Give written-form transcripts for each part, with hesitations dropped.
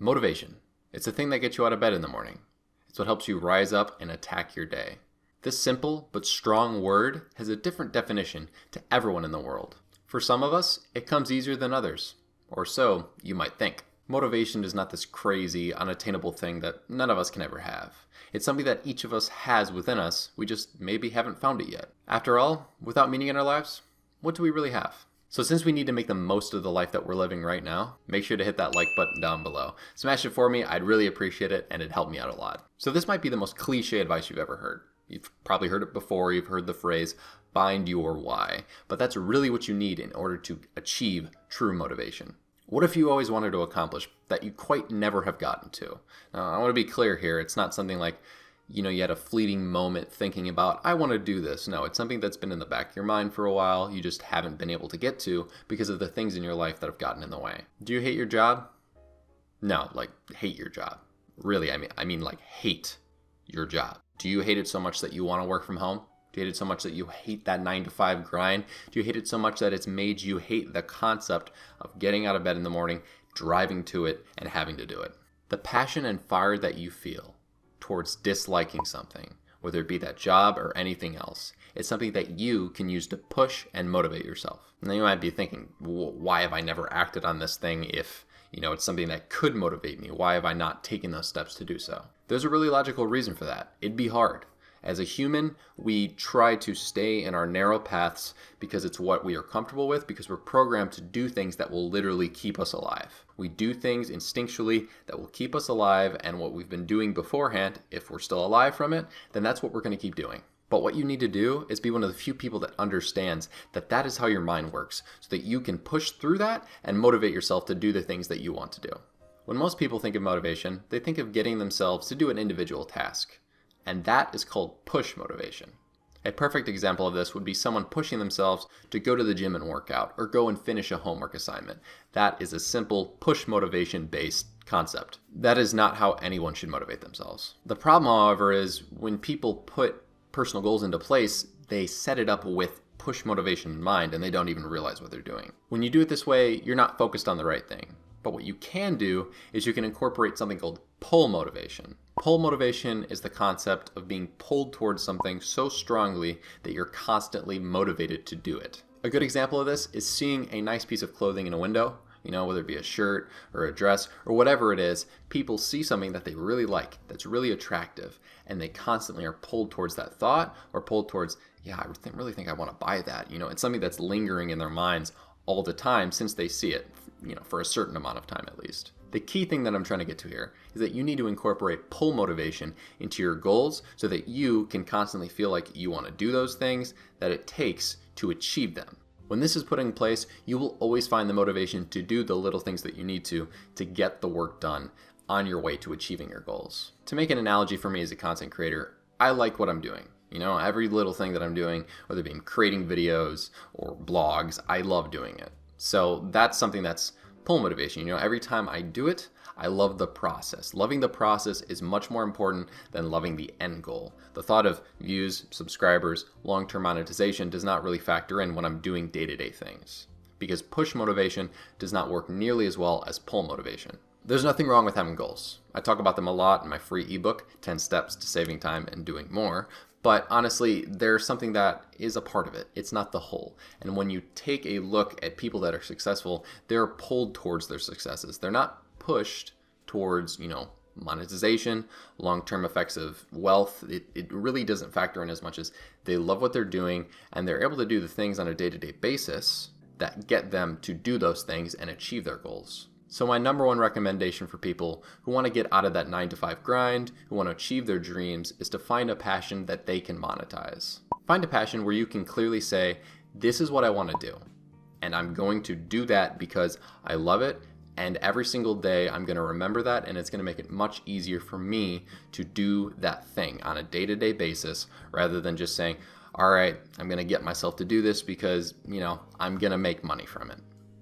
Motivation. It's the thing that gets you out of bed in the morning. It's what helps you rise up and attack your day. This simple but strong word has a different definition to everyone in the world. For some of us, it comes easier than others. Or so you might think. Motivation is not this crazy, unattainable thing that none of us can ever have. It's something that each of us has within us, we just maybe haven't found it yet. After all, without meaning in our lives, what do we really have? So since we need to make the most of the life that we're living right now, make sure to hit that like button down below. Smash it for me, I'd really appreciate it, and it'd help me out a lot. So this might be the most cliche advice you've ever heard. You've probably heard it before, you've heard the phrase, find your why. But that's really what you need in order to achieve true motivation. What if you always wanted to accomplish that you quite never have gotten to? Now, I want to be clear here, it's not something like, you had a fleeting moment thinking about, I want to do this. No, it's something that's been in the back of your mind for a while, you just haven't been able to get to because of the things in your life that have gotten in the way. Do you hate your job? No, like hate your job. Really, I mean like hate your job. Do you hate it so much that you want to work from home? Do you hate it so much that you hate that 9-to-5 grind? Do you hate it so much that it's made you hate the concept of getting out of bed in the morning, driving to it, and having to do it? The passion and fire that you feel towards disliking something, whether it be that job or anything else, it's something that you can use to push and motivate yourself. Now you might be thinking, why have I never acted on this thing if it's something that could motivate me? Why have I not taken those steps to do so? There's a really logical reason for that. It'd be hard. As a human, we try to stay in our narrow paths because it's what we are comfortable with, because we're programmed to do things that will literally keep us alive. We do things instinctually that will keep us alive, and what we've been doing beforehand, if we're still alive from it, then that's what we're going to keep doing. But what you need to do is be one of the few people that understands that that is how your mind works, so that you can push through that and motivate yourself to do the things that you want to do. When most people think of motivation, they think of getting themselves to do an individual task. And that is called push motivation. A perfect example of this would be someone pushing themselves to go to the gym and work out, or go and finish a homework assignment. That is a simple push motivation based concept. That is not how anyone should motivate themselves. The problem, however, is when people put personal goals into place, they set it up with push motivation in mind, and they don't even realize what they're doing. When you do it this way, you're not focused on the right thing. But what you can do is you can incorporate something called pull motivation. Pull motivation is the concept of being pulled towards something so strongly that you're constantly motivated to do it. A good example of this is seeing a nice piece of clothing in a window, whether it be a shirt or a dress or whatever it is. People see something that they really like, that's really attractive, and they constantly are pulled towards that thought, or pulled towards, I really think I want to buy that. It's something that's lingering in their minds all the time since they see it, for a certain amount of time at least. The key thing that I'm trying to get to here is that you need to incorporate pull motivation into your goals so that you can constantly feel like you want to do those things that it takes to achieve them. When this is put in place, you will always find the motivation to do the little things that you need to get the work done on your way to achieving your goals. To make an analogy for me as a content creator, I like what I'm doing. Every little thing that I'm doing, whether it be creating videos or blogs, I love doing it. So that's something that's pull motivation. Every time I do it, I love the process. Loving the process is much more important than loving the end goal. The thought of views, subscribers, long-term monetization does not really factor in when I'm doing day-to-day things, because push motivation does not work nearly as well as pull motivation. There's nothing wrong with having goals. I talk about them a lot in my free ebook, 10 Steps to Saving Time and Doing More. But honestly, there's something that is a part of it. It's not the whole. And when you take a look at people that are successful, they're pulled towards their successes. They're not pushed towards, monetization, long-term effects of wealth. It really doesn't factor in as much as they love what they're doing, and they're able to do the things on a day-to-day basis that get them to do those things and achieve their goals. So my number one recommendation for people who want to get out of that 9-to-5 grind, who want to achieve their dreams, is to find a passion that they can monetize. Find a passion where you can clearly say, this is what I want to do, and I'm going to do that because I love it, and every single day I'm going to remember that, and it's going to make it much easier for me to do that thing on a day-to-day basis, rather than just saying, all right, I'm going to get myself to do this because, I'm going to make money from it.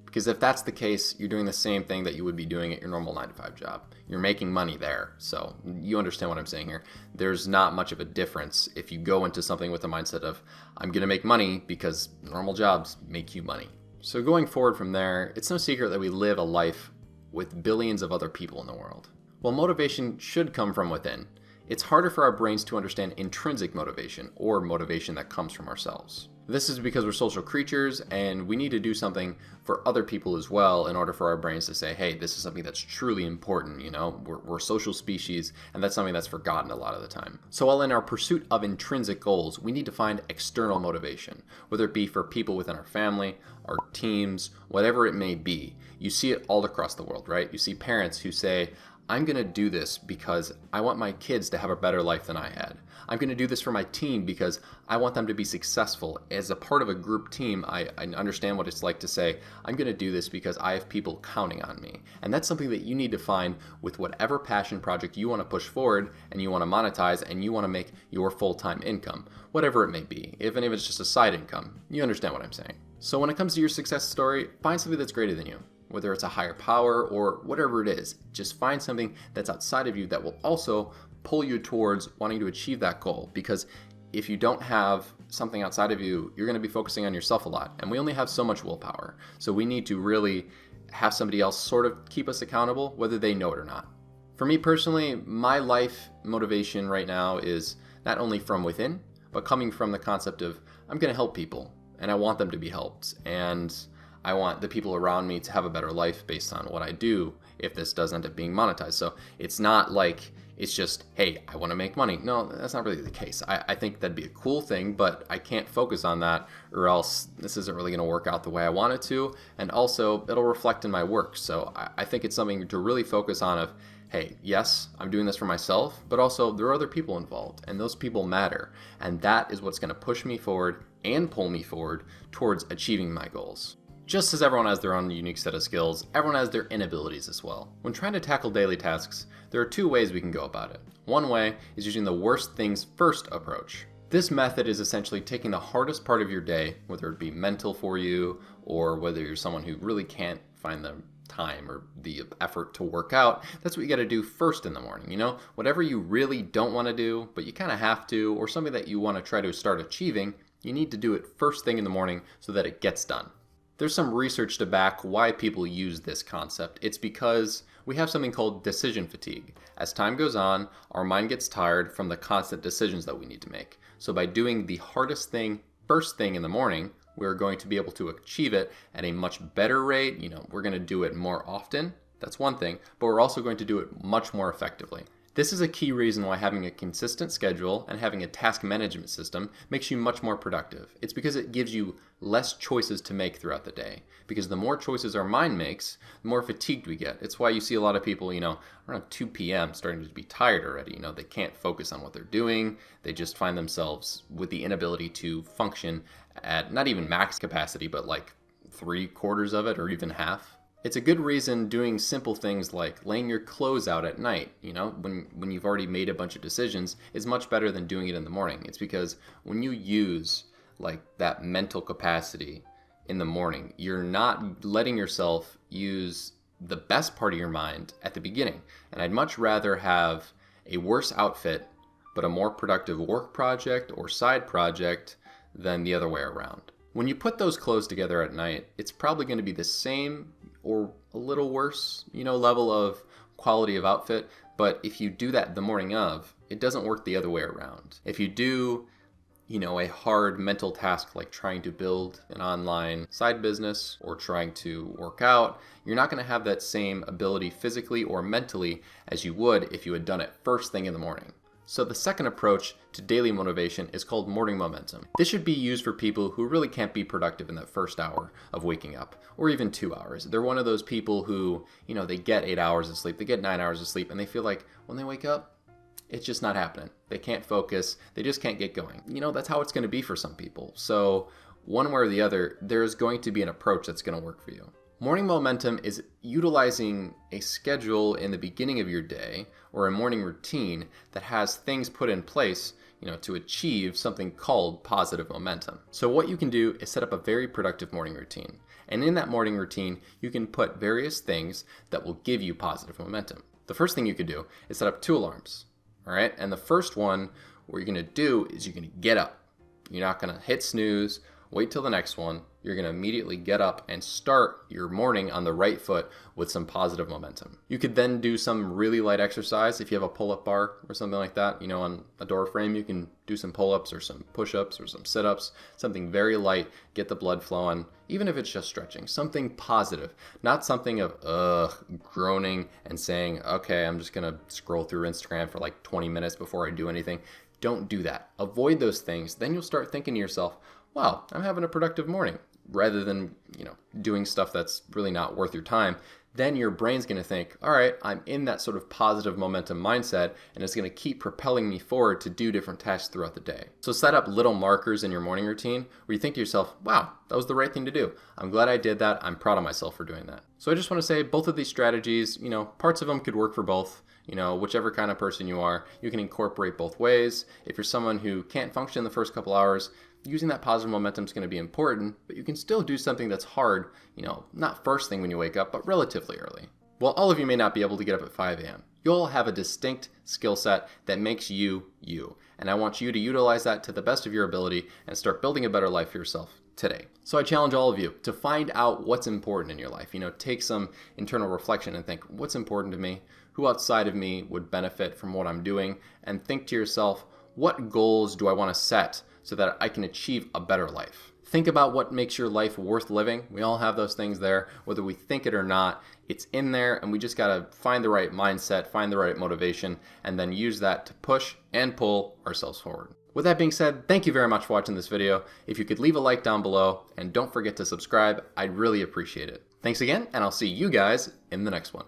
Because if that's the case, you're doing the same thing that you would be doing at your normal 9-to-5 job. You're making money there. So you understand what I'm saying here. There's not much of a difference if you go into something with the mindset of, I'm going to make money because normal jobs make you money. So going forward from there, it's no secret that we live a life with billions of other people in the world? Well, motivation should come from within. It's harder for our brains to understand intrinsic motivation, or motivation that comes from ourselves. This is because we're social creatures and we need to do something for other people as well in order for our brains to say, hey, this is something that's truly important, We're a social species, and that's something that's forgotten a lot of the time. So while in our pursuit of intrinsic goals, we need to find external motivation, whether it be for people within our family, our teams, whatever it may be. You see it all across the world, right? You see parents who say, I'm going to do this because I want my kids to have a better life than I had. I'm going to do this for my team because I want them to be successful. As a part of a group team, I understand what it's like to say, I'm going to do this because I have people counting on me. And that's something that you need to find with whatever passion project you want to push forward and you want to monetize and you want to make your full-time income, whatever it may be. Even if it's just a side income, you understand what I'm saying. So when it comes to your success story, find something that's greater than you. Whether it's a higher power or whatever it is, just find something that's outside of you that will also pull you towards wanting to achieve that goal. Because if you don't have something outside of you, you're going to be focusing on yourself a lot. And we only have so much willpower. So we need to really have somebody else sort of keep us accountable, whether they know it or not. For me personally, my life motivation right now is not only from within, but coming from the concept of I'm going to help people and I want them to be helped. And I want the people around me to have a better life based on what I do if this does end up being monetized. So it's not like it's just, hey, I want to make money. No, that's not really the case. I think that'd be a cool thing, but I can't focus on that or else this isn't really going to work out the way I want it to. And also, it'll reflect in my work. So I think it's something to really focus on of, hey, yes, I'm doing this for myself, but also there are other people involved and those people matter. And that is what's going to push me forward and pull me forward towards achieving my goals. Just as everyone has their own unique set of skills, everyone has their inabilities as well. When trying to tackle daily tasks, there are two ways we can go about it. One way is using the worst things first approach. This method is essentially taking the hardest part of your day, whether it be mental for you or whether you're someone who really can't find the time or the effort to work out. That's what you got to do first in the morning. Whatever you really don't want to do, but you kind of have to, or something that you want to try to start achieving, you need to do it first thing in the morning so that it gets done. There's some research to back why people use this concept. It's because we have something called decision fatigue. As time goes on, our mind gets tired from the constant decisions that we need to make. So by doing the hardest thing first thing in the morning, we're going to be able to achieve it at a much better rate. We're going to do it more often. That's one thing, but we're also going to do it much more effectively. This is a key reason why having a consistent schedule and having a task management system makes you much more productive. It's because it gives you less choices to make throughout the day. Because the more choices our mind makes, the more fatigued we get. It's why you see a lot of people, around 2 p.m. starting to be tired already. They can't focus on what they're doing. They just find themselves with the inability to function at not even max capacity, but like 3/4 of it or even half. It's a good reason doing simple things like laying your clothes out at night, when you've already made a bunch of decisions, is much better than doing it in the morning. It's because when you use like that mental capacity in the morning, you're not letting yourself use the best part of your mind at the beginning. And I'd much rather have a worse outfit, but a more productive work project or side project than the other way around. When you put those clothes together at night, it's probably going to be the same or a little worse, level of quality of outfit. But if you do that the morning of, it doesn't work the other way around. If you do, a hard mental task like trying to build an online side business or trying to work out, you're not going to have that same ability physically or mentally as you would if you had done it first thing in the morning. So the second approach to daily motivation is called morning momentum. This should be used for people who really can't be productive in that first hour of waking up, or even 2 hours. They're one of those people who, they get 8 hours of sleep, they get 9 hours of sleep, and they feel like when they wake up, it's just not happening. They can't focus, they just can't get going. That's how it's going to be for some people. So one way or the other, there's going to be an approach that's going to work for you. Morning momentum is utilizing a schedule in the beginning of your day or a morning routine that has things put in place, to achieve something called positive momentum. So what you can do is set up a very productive morning routine. And in that morning routine, you can put various things that will give you positive momentum. The first thing you could do is set up 2 alarms. All right. And the first one, what you're going to do is you're going to get up. You're not going to hit snooze wait till the next one. You're going to immediately get up and start your morning on the right foot with some positive momentum. You could then do some really light exercise. If you have a pull-up bar or something like that, on a door frame, you can do some pull-ups or some push-ups or some sit-ups, something very light, get the blood flowing, even if it's just stretching, something positive, not something of groaning and saying, okay, I'm just going to scroll through Instagram for like 20 minutes before I do anything. Don't do that. Avoid those things. Then you'll start thinking to yourself, wow, I'm having a productive morning, rather than, doing stuff that's really not worth your time. Then your brain's going to think, all right, I'm in that sort of positive momentum mindset, and it's going to keep propelling me forward to do different tasks throughout the day. So set up little markers in your morning routine where you think to yourself, wow, that was the right thing to do. I'm glad I did that. I'm proud of myself for doing that. So I just want to say both of these strategies, parts of them could work for both. Whichever kind of person you are, you can incorporate both ways. If you're someone who can't function in the first couple hours, using that positive momentum is going to be important, but you can still do something that's hard, not first thing when you wake up, but relatively early. While all of you may not be able to get up at 5 a.m., you'll have a distinct skill set that makes you, you. And I want you to utilize that to the best of your ability and start building a better life for yourself today. So I challenge all of you to find out what's important in your life. Take some internal reflection and think, what's important to me? Who outside of me would benefit from what I'm doing? And think to yourself, what goals do I want to set so that I can achieve a better life? Think about what makes your life worth living. We all have those things there, whether we think it or not. It's in there, and we just got to find the right mindset, find the right motivation, and then use that to push and pull ourselves forward. With that being said, thank you very much for watching this video. If you could leave a like down below, and don't forget to subscribe, I'd really appreciate it. Thanks again, and I'll see you guys in the next one.